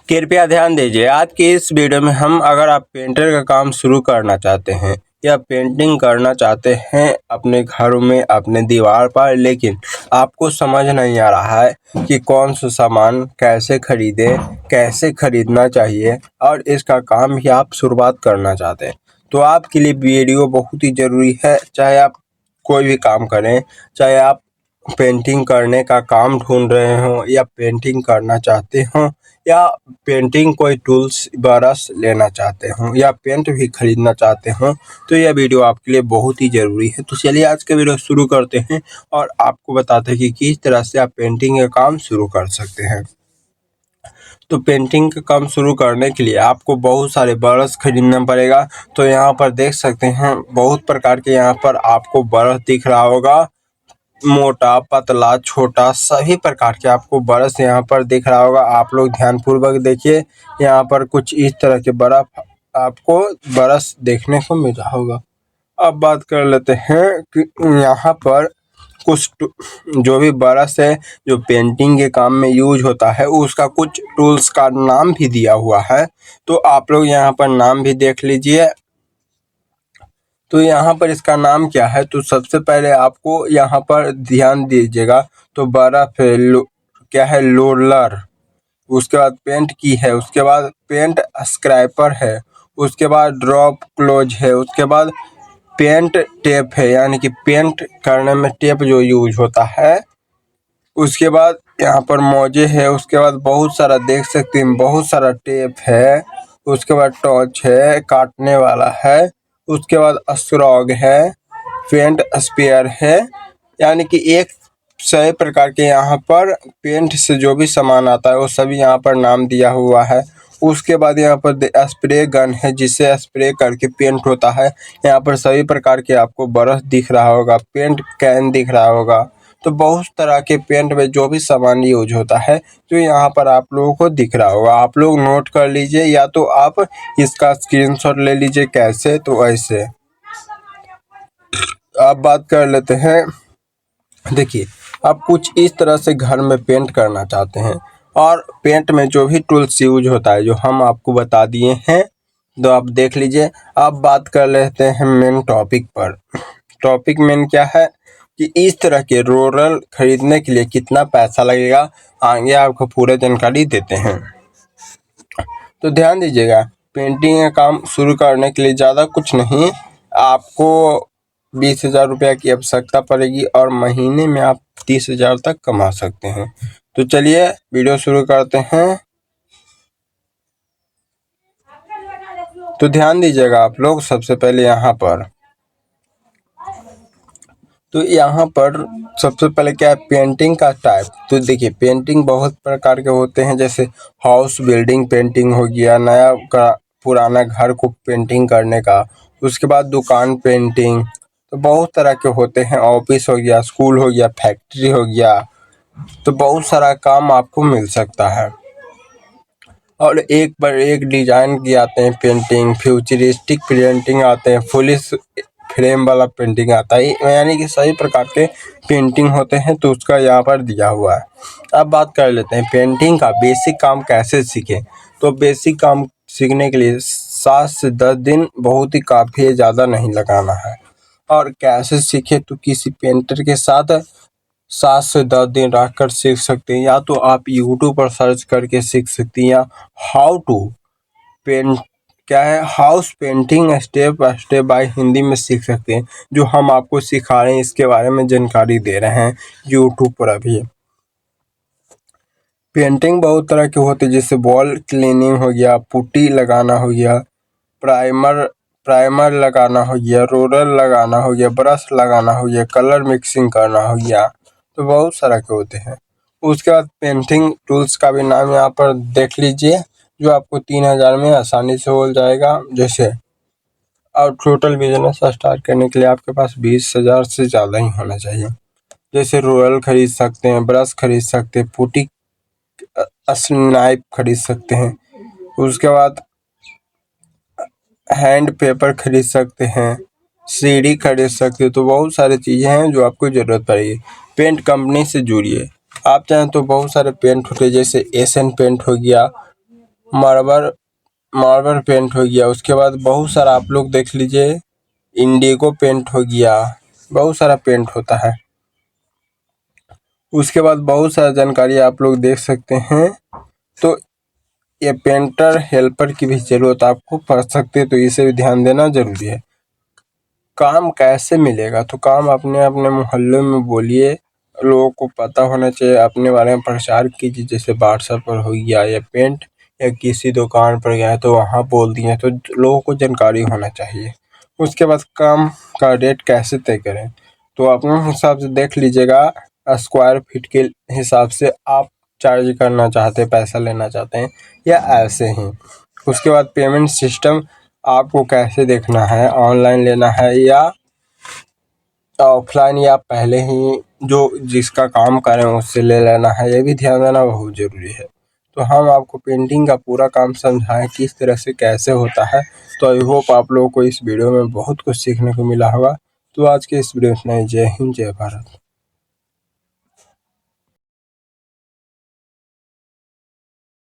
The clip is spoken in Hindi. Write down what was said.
कृपया ध्यान दीजिए। आज की इस वीडियो में हम अगर आप पेंटर का काम शुरू करना चाहते हैं या पेंटिंग करना चाहते हैं अपने घरों में, अपने दीवार पर, लेकिन आपको समझ नहीं आ रहा है कि कौन सा सामान कैसे खरीदें, कैसे खरीदना चाहिए और इसका काम भी आप शुरुआत करना चाहते हैं, तो आपके लिए वीडियो बहुत ही ज़रूरी है। चाहे आप कोई भी काम करें, चाहे आप पेंटिंग करने का काम ढूंढ रहे हों या पेंटिंग करना चाहते हों या पेंटिंग कोई टूल्स ब्रश लेना चाहते हों या पेंट भी खरीदना चाहते हों, तो यह वीडियो आपके लिए बहुत ही ज़रूरी है। तो चलिए आज का वीडियो शुरू करते हैं और आपको बताते हैं कि किस तरह से आप पेंटिंग का काम शुरू कर सकते हैं। तो पेंटिंग का काम शुरू करने के लिए आपको बहुत सारे ब्रश खरीदना पड़ेगा। तो यहाँ पर देख सकते हैं बहुत प्रकार के यहाँ पर आपको ब्रश दिख रहा होगा, मोटा, पतला, छोटा, सभी प्रकार के आपको ब्रश यहाँ पर दिख रहा होगा। आप लोग ध्यानपूर्वक देखिए, यहाँ पर कुछ इस तरह के बर्फ आपको ब्रश देखने को मिल रहा होगा। अब बात कर लेते हैं कि यहाँ पर कुछ जो भी ब्रश है जो पेंटिंग के काम में यूज होता है, उसका कुछ टूल्स का नाम भी दिया हुआ है, तो आप लोग यहाँ पर नाम भी देख लीजिए। तो यहाँ पर इसका नाम क्या है, तो सबसे पहले आपको यहाँ पर ध्यान दीजिएगा। तो बर्फ है, क्या है, रोलर, उसके बाद पेंट की है, उसके बाद पेंट स्क्रैपर है, उसके बाद ड्रॉप क्लोज है, उसके बाद पेंट टेप है, यानी कि पेंट करने में टेप जो यूज होता है, उसके बाद यहाँ पर मोजे है, उसके बाद बहुत सारा देख सकते हैं, बहुत सारा टेप है, उसके बाद टॉर्च है, काटने वाला है, उसके बाद स्ट्रोग है, पेंट स्पेयर है, यानी कि एक सही प्रकार के यहाँ पर पेंट से जो भी सामान आता है वो सभी यहाँ पर नाम दिया हुआ है। उसके बाद यहाँ पर स्प्रे गन है, जिससे स्प्रे करके पेंट होता है। यहाँ पर सभी प्रकार के आपको ब्रश दिख रहा होगा, पेंट कैन दिख रहा होगा। तो बहुत तरह के पेंट में जो भी सामान यूज होता है तो यहाँ पर आप लोगों को दिख रहा होगा। आप लोग नोट कर लीजिए, या तो आप इसका स्क्रीनशॉट ले लीजिए, कैसे, तो ऐसे। अब बात कर लेते हैं, देखिए आप कुछ इस तरह से घर में पेंट करना चाहते हैं और पेंट में जो भी टूल्स यूज होता है जो हम आपको बता दिए हैं, तो आप देख लीजिए। अब बात कर लेते हैं मेन टॉपिक पर। टॉपिक मेन क्या है कि इस तरह के रोलर खरीदने के लिए कितना पैसा लगेगा, आगे आपको पूरा जानकारी देते हैं। तो ध्यान दीजिएगा, पेंटिंग का काम शुरू करने के लिए ज़्यादा कुछ नहीं, आपको 20,000 रुपये की आवश्यकता पड़ेगी और महीने में आप 30,000 तक कमा सकते हैं। तो चलिए वीडियो शुरू करते हैं। तो ध्यान दीजिएगा आप लोग, सबसे पहले यहाँ पर, तो यहाँ पर सबसे पहले क्या है, पेंटिंग का टाइप। तो देखिए पेंटिंग बहुत प्रकार के होते हैं, जैसे हाउस बिल्डिंग पेंटिंग हो गया, नया का पुराना घर को पेंटिंग करने का, उसके बाद दुकान पेंटिंग, तो बहुत तरह के होते हैं। ऑफिस हो गया, स्कूल हो गया, फैक्ट्री हो गया, तो बहुत सारा काम आपको मिल सकता है। और एक पर एक डिजाइन की आते हैं पेंटिंग, फ्यूचरिस्टिक पेंटिंग आते हैं, फुल फ्रेम वाला पेंटिंग आता है, यानी कि सभी प्रकार के पेंटिंग होते हैं। तो उसका यहाँ पर दिया हुआ है। अब बात कर लेते हैं पेंटिंग का बेसिक काम कैसे सीखें। तो बेसिक काम सीखने के लिए 7 से 10 दिन बहुत ही काफ़ी है, ज़्यादा नहीं लगाना है। और कैसे सीखें, तो किसी पेंटर के साथ 7 से 10 दिन रहकर सीख सकते हैं, या तो आप यूट्यूब पर सर्च करके सीख सकती हैं, या हाउ टू पेंट, क्या है, house painting step step by Hindi में सीख सकते हैं, जो हम आपको सिखा रहे हैं इसके बारे में जानकारी दे रहे हैं यूट्यूब पर। अभी पेंटिंग बहुत तरह के होते हैं, जैसे वॉल क्लीनिंग हो गया, पुट्टी लगाना हो गया, प्राइमर लगाना हो गया, रोलर लगाना हो गया, ब्रश लगाना हो गया, कलर मिक्सिंग करना हो गया, तो बहुत सारा के होते हैं। उसके बाद पेंटिंग टूल्स का भी नाम यहाँ पर देख लीजिए, जो आपको 3,000 में आसानी से हो जाएगा। जैसे और टोटल बिजनेस स्टार्ट करने के लिए आपके पास 20,000 से ज़्यादा ही होना चाहिए। जैसे रोलर खरीद सकते हैं, ब्रश खरीद सकते हैं, पुट्टी स्नाइप खरीद सकते हैं, उसके बाद हैंड पेपर खरीद सकते हैं, सीढ़ी खरीद सकते हो। तो बहुत सारी चीज़ें हैं जो आपको ज़रूरत पड़ेगी। पेंट कंपनी से जुड़िए, आप चाहें तो बहुत सारे पेंट होते हैं, जैसे एशियन पेंट हो गया, मार्बल मार्बल पेंट हो गया। उसके बाद बहुत सारा आप लोग देख लीजिए, इंडिगो पेंट हो गया, बहुत सारा पेंट होता है। उसके बाद बहुत सारा जानकारी आप लोग देख सकते हैं। तो ये पेंटर हेल्पर की भी ज़रूरत आपको पड़ सकती है, तो इसे भी ध्यान देना ज़रूरी है। काम कैसे मिलेगा? तो काम अपने अपने मोहल्ले में बोलिए, लोगों को पता होना चाहिए, अपने बारे में प्रचार कीजिए। जैसे व्हाट्सएप पर हो गया या पेंट या किसी दुकान पर गए तो वहाँ बोल दिए, तो लोगों को जानकारी होना चाहिए। उसके बाद काम का रेट कैसे तय करें? तो अपने हिसाब से देख लीजिएगा, स्क्वायर फीट के हिसाब से आप चार्ज करना चाहते हैं, पैसा लेना चाहते हैं या ऐसे ही। उसके बाद पेमेंट सिस्टम आपको कैसे देखना है, ऑनलाइन लेना है या ऑफलाइन, या पहले ही जो जिसका काम करें उससे ले लेना है, ये भी ध्यान देना बहुत ज़रूरी है। तो हम आपको पेंटिंग का पूरा काम समझाएं किस तरह से कैसे होता है। तो आई होप आप लोगों को इस वीडियो में बहुत कुछ सीखने को मिला होगा। तो आज के इस वीडियो में इतना ही। जय हिंद, जय भारत।